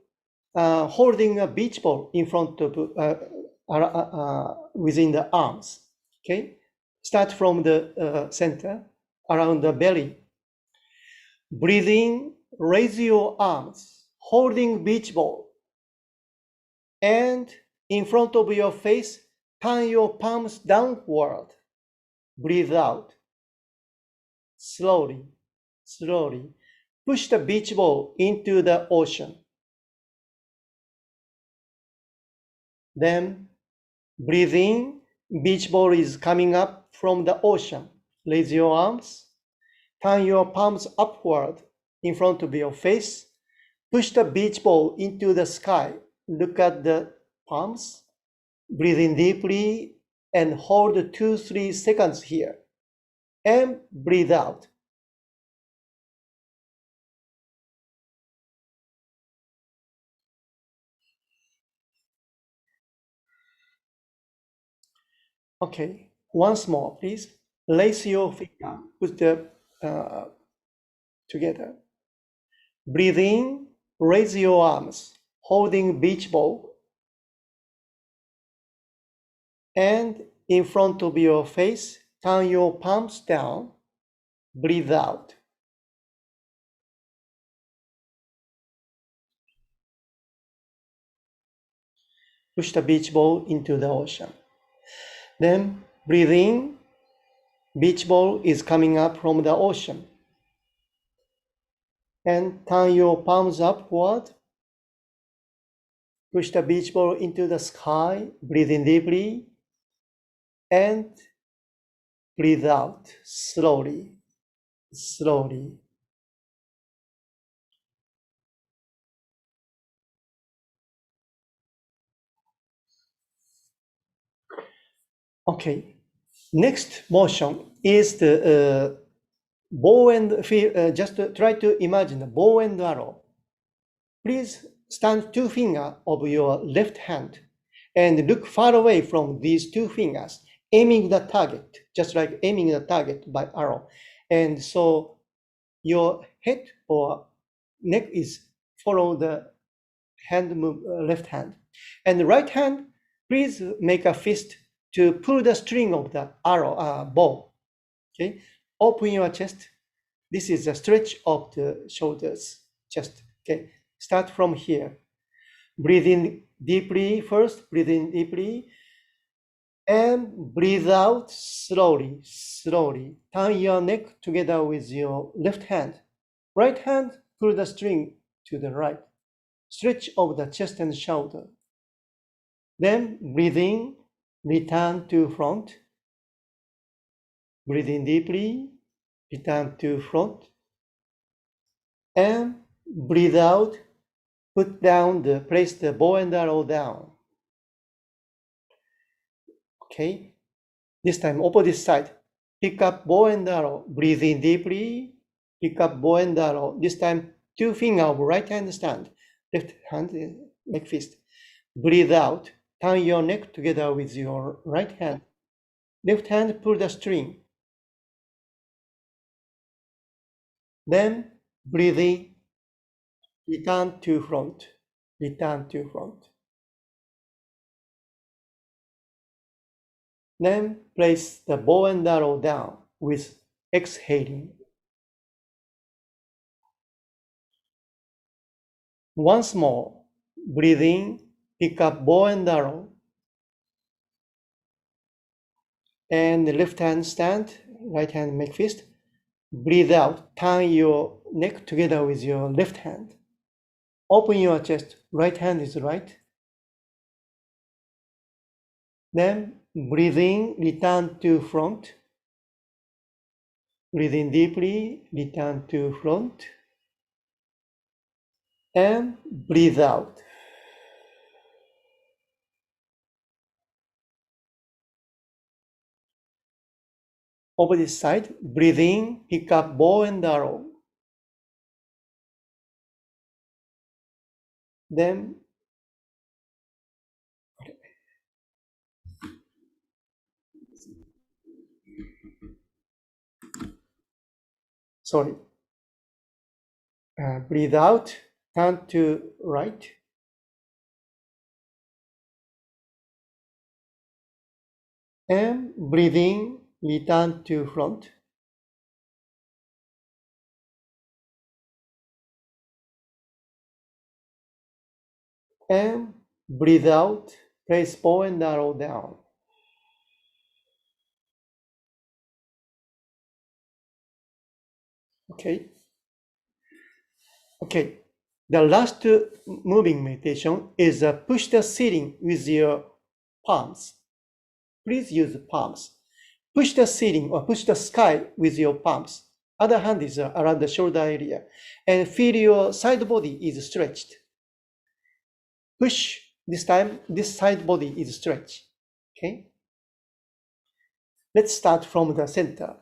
holding a beach ball in front of within the arms. Okay, start from the center around the belly. Breathe in, raise your arms, holding beach ball, and in front of your face, turn your palms downward. Breathe out. Slowly, slowly. Push the beach ball into the ocean. Then breathe in. Beach ball is coming up from the ocean. Raise your arms. Turn your palms upward in front of your face. Push the beach ball into the sky. Look at the palms. Breathe in deeply and hold 2-3 seconds here. And breathe out. Okay, once more, please. Lace your finger, put the together. Breathe in, raise your arms, holding beach ball, and in front of your face, turn your palms down. Breathe out. Push the beach ball into the ocean. Then breathe in. Beach ball is coming up from the ocean. And turn your palms upward. Push the beach ball into the sky. Breathe in deeply. And breathe out slowly, slowly. Okay. Next motion is the bow and just try to imagine the bow and arrow. Please stand 2 fingers of your left hand and look far away from these 2 fingers, aiming the target, just like aiming the target by arrow. And so your head or neck is follow the hand move, left hand. And the right hand, please make a fist to pull the string of the arrow bow. Okay, open your chest. This is a stretch of the shoulders, chest. Okay, start from here. Breathe in deeply first, breathe in deeply, and breathe out slowly, slowly. Turn your neck together with your left hand. Right hand, pull the string to the right. Stretch of the chest and shoulder. Then breathe in, return to front. Breathe in deeply, return to front. And breathe out, put down place the bow and arrow down. Okay, this time opposite side. Pick up bow and arrow, breathe in deeply, pick up bow and arrow. This time 2 fingers of right hand stand, left hand make fist. Breathe out, turn your neck together with your right hand. Left hand pull the string. Then breathe in, return to front, return to front. Then place the bow and arrow down with exhaling. Once more, breathe in, pick up bow and arrow, and the left hand stand, right hand make fist. Breathe out, turn your neck together with your left hand. Open your chest, right hand is right. Then breathe in, return to front. Breathe in deeply, return to front. And breathe out. Over this side, breathe in, pick up bow and arrow. Then breathe out, turn to right. And breathe in, return to front. And breathe out, place bow and arrow down. Okay. The last moving meditation is push the ceiling with your palms. Please use palms. Push the ceiling or push the sky with your palms. Other hand is around the shoulder area. And feel your side body is stretched. Push, this time, this side body is stretched. Okay? Let's start from the center.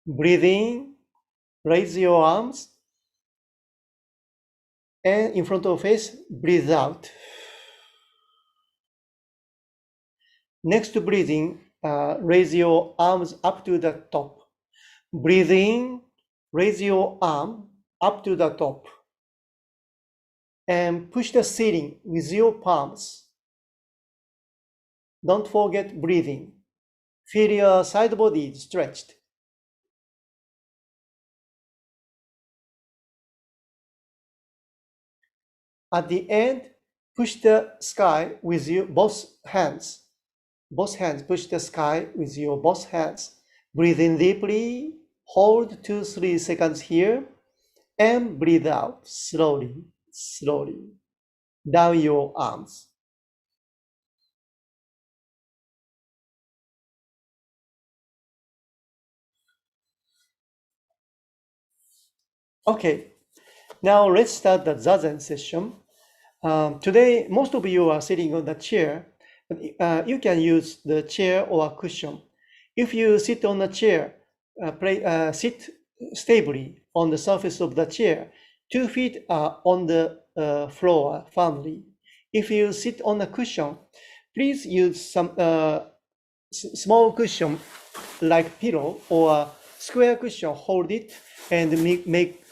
Breathe in, raise your arms, and in front of face, breathe out. Next to breathing, raise your arms up to the top. Breathe in, raise your arm up to the top. And push the ceiling with your palms. Don't forget breathing. Feel your side body stretched. At the end, push the sky with your both hands. Both hands, push the sky with your both hands. Breathe in deeply, hold 2-3 seconds here, and breathe out slowly, slowly, down your arms. Okay, now let's start the Zazen session. Today, most of you are sitting on the chair. You can use the chair or a cushion. If you sit on a chair, sit stably on the surface of the chair. 2 feet are on the floor firmly. If you sit on a cushion, please use some small cushion like pillow or a square cushion. Hold it and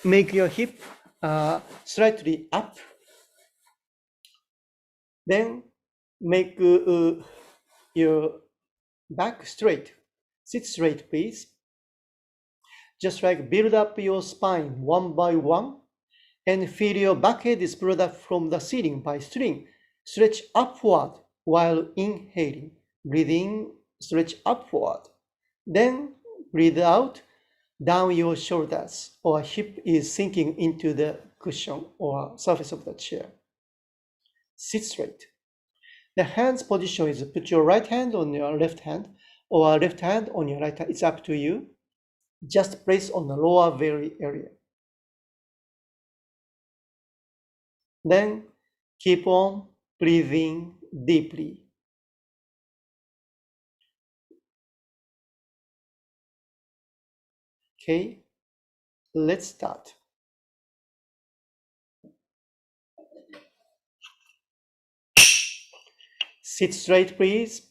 make your hip slightly up. Then make your back straight. Sit straight, please. Just like build up your spine one by one and feel your back head is pulled up from the ceiling by string. Stretch upward while inhaling. Breathe in, stretch upward. Then breathe out, down your shoulders or hip is sinking into the cushion or surface of the chair. Sit straight. The hand's position is put your right hand on your left hand or left hand on your right hand. It's up to you. Just place on the lower belly area. Then keep on breathing deeply. Okay, let's start. Sit straight, please.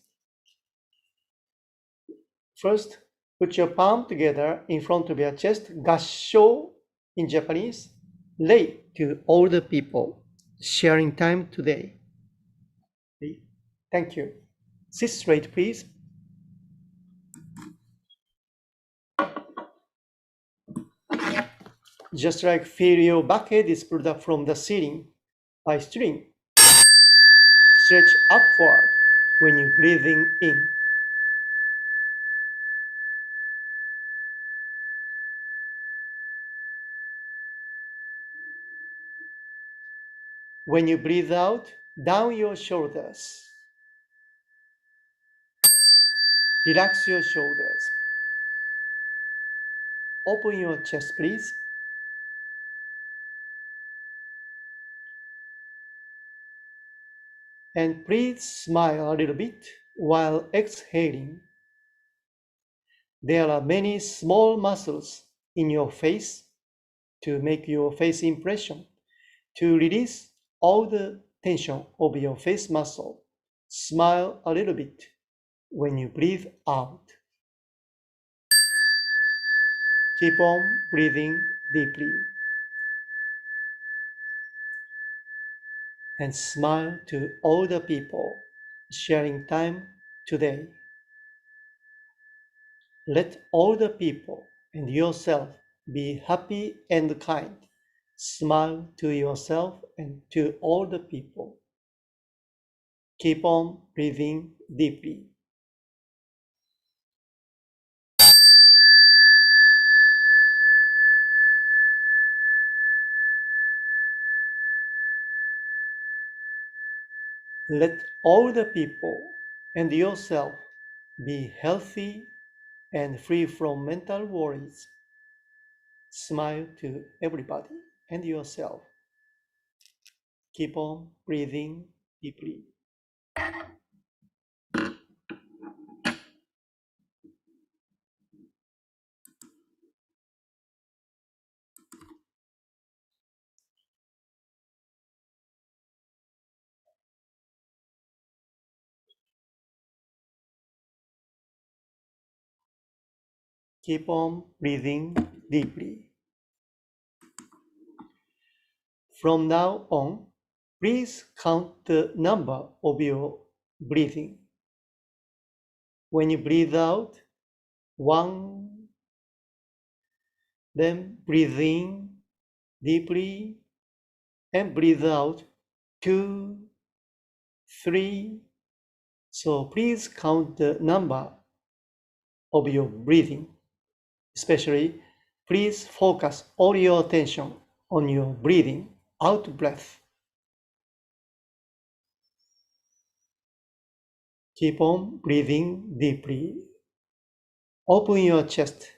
First, put your palm together in front of your chest. Gassho in Japanese. Lei to all the people sharing time today. Thank you. Sit straight, please. Just like feel your back head is pulled up from the ceiling by string. Stretch upward when you're breathing in. When you breathe out, down your shoulders. Relax your shoulders. Open your chest, please. And please smile a little bit while exhaling. There are many small muscles in your face to make your face impression. To release all the tension of your face muscle, smile a little bit when you breathe out. Keep on breathing deeply and smile to all the people sharing time today. Let all the people and yourself be happy and kind. Smile to yourself and to all the people. Keep on breathing deeply. Let all the people and yourself be healthy and free from mental worries. Smile to everybody and yourself. Keep on breathing deeply. Keep on breathing deeply. From now on, please count the number of your breathing. When you breathe out, 1, then breathe in deeply and breathe out, 2, 3. So please count the number of your breathing. Especially, please focus all your attention on your breathing out breath. Keep on breathing deeply. Open your chest.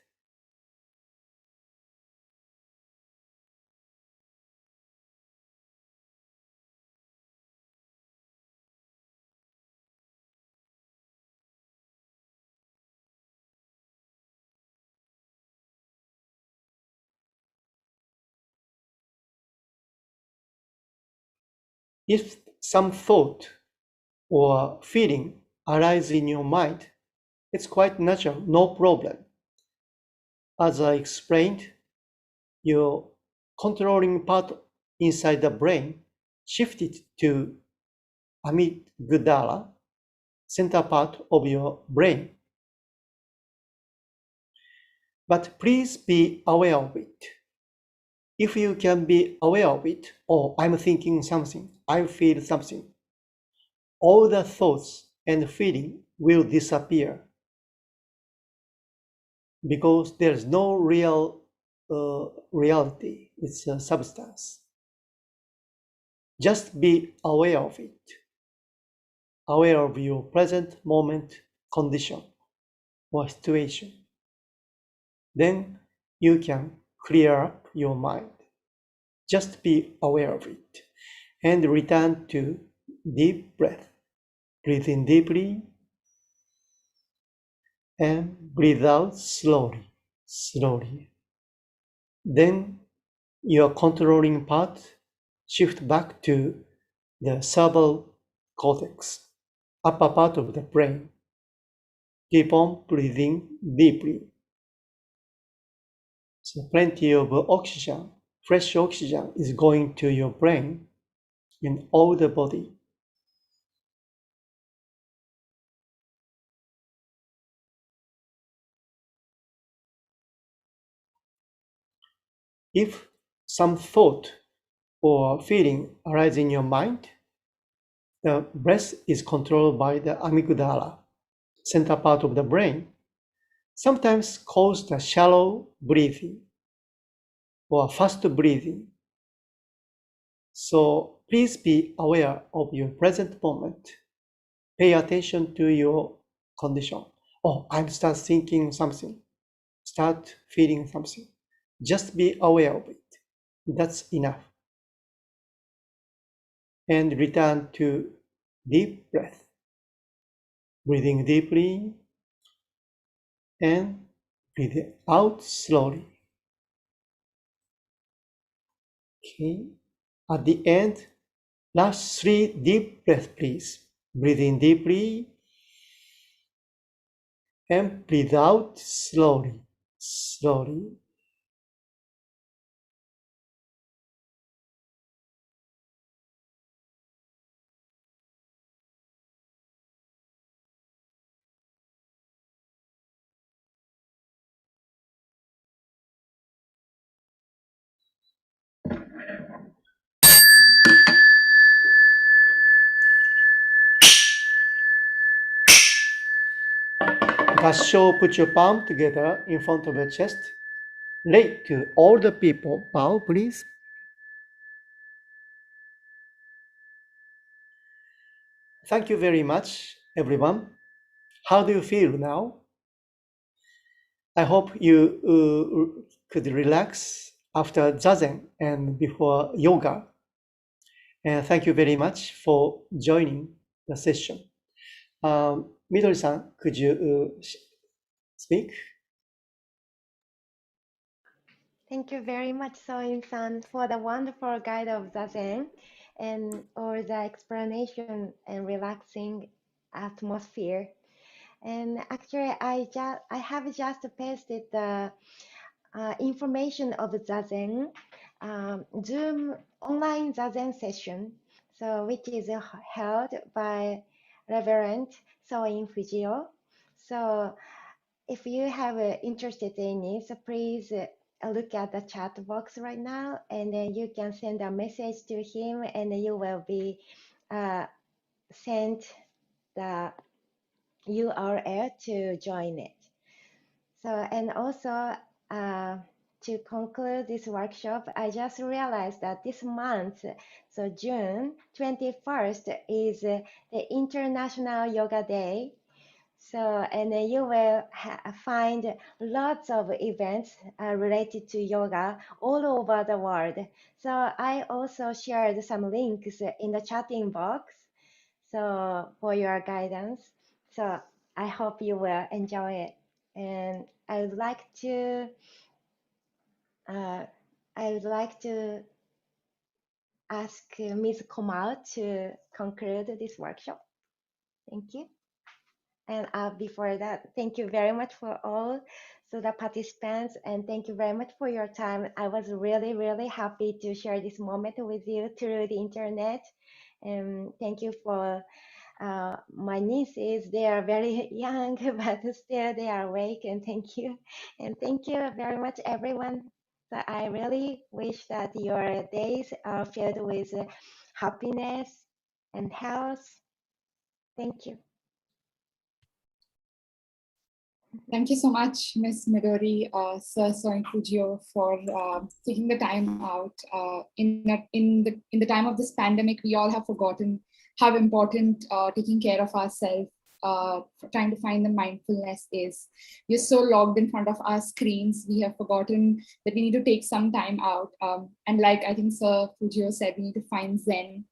If some thought or feeling arise in your mind, it's quite natural, no problem. As I explained, your controlling part inside the brain shifted to amygdala, center part of your brain. But please be aware of it. If you can be aware of it, oh, I'm thinking something, I feel something, all the thoughts and feeling will disappear because there's no real reality, it's a substance. Just be aware of it, aware of your present moment condition or situation. Then you can clear up your mind. Just be aware of it and return to deep breath. Breathe in deeply and breathe out slowly, slowly. Then your controlling part shift back to the cerebral cortex, upper part of the brain. Keep on breathing deeply. So plenty of oxygen, fresh oxygen is going to your brain in all the body. If some thought or feeling arise in your mind, the breath is controlled by the amygdala, center part of the brain, sometimes cause the shallow breathing or fast breathing. So please be aware of your present moment. Pay attention to your condition. Oh, I'm start thinking something, start feeling something. Just be aware of it. That's enough. And return to deep breath. breathing deeply and breathe out slowly. Okay. At the end, last 3 deep breaths, please. Breathe in deeply and breathe out slowly, slowly. Gasho, put your palm together in front of your chest. Lay to all the people. Bow, please. Thank you very much, everyone. How do you feel now? I hope you could relax after Zazen and before yoga. And thank you very much for joining the session. Midori-san, could you speak? Thank you very much, Soin-san, for the wonderful guide of Zazen and or the explanation and relaxing atmosphere. And actually, I have just pasted the information of Zazen Zoom online Zazen session, so which is held by Reverend Soin Fujio. So if you have interested in it, so please look at the chat box right now, and then you can send a message to him, and you will be sent the URL to join it. So, and also to conclude this workshop, I just realized that this month, so June 21st, is the International Yoga Day. So, and you will find lots of events related to yoga all over the world. So I also shared some links in the chatting box, so for your guidance. So I hope you will enjoy it. And uh, I would like to ask Ms. Komao to conclude this workshop. Thank you. And before that, thank you very much for all the participants, and thank you very much for your time. I was really, really happy to share this moment with you through the internet. And thank you for my nieces. They are very young, but still they are awake. And thank you. And thank you very much, everyone. So I really wish that your days are filled with happiness and health. Thank you. Thank you so much, Ms. Midori, Sir Soin Fujio, for taking the time out. In the time of this pandemic, we all have forgotten how important taking care of ourselves, trying to find the mindfulness is. We're so logged in front of our screens, we have forgotten that we need to take some time out. And like I think Sir Fujio said, we need to find Zen.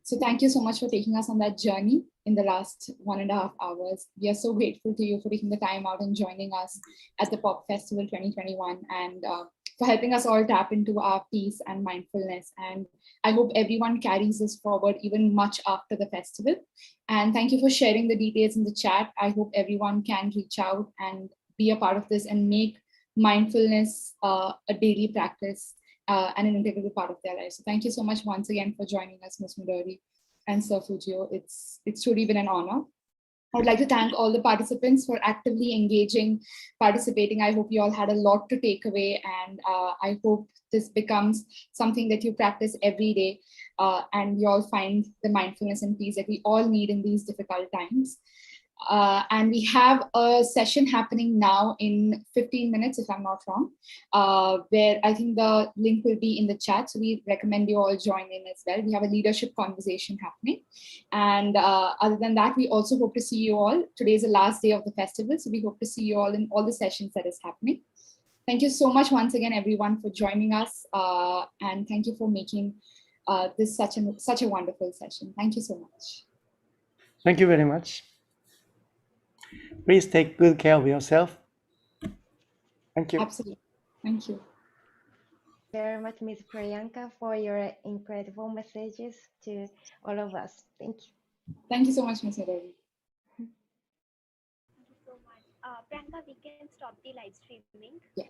So thank you so much for taking us on that journey in the last 1.5 hours. We are so grateful to you for taking the time out and joining us at the Pop Festival 2021 and for helping us all tap into our peace and mindfulness. And I hope everyone carries this forward even much after the festival. And thank you for sharing the details in the chat. I hope everyone can reach out and be a part of this and make mindfulness a daily practice and an integral part of their life. So thank you so much once again for joining us, Ms. Midori and Sir Fujio. It's truly been an honor. I would like to thank all the participants for actively engaging, participating. I hope you all had a lot to take away, and I hope this becomes something that you practice every day, and you all find the mindfulness and peace that we all need in these difficult times. And we have a session happening now in 15 minutes, if I'm not wrong, where I think the link will be in the chat. So we recommend you all join in as well. We have a leadership conversation happening. And other than that, we also hope to see you all. Today is the last day of the festival. So we hope to see you all in all the sessions that is happening. Thank you so much once again, everyone, for joining us. And thank you for making this such a wonderful session. Thank you so much. Thank you very much. please take good care of yourself. Thank you. Absolutely. Thank you. Very much, Ms. Priyanka, for your incredible messages to all of us. Thank you. Thank you so much, Ms. Midori. Thank you so much. Priyanka, we can stop the live streaming. Yes.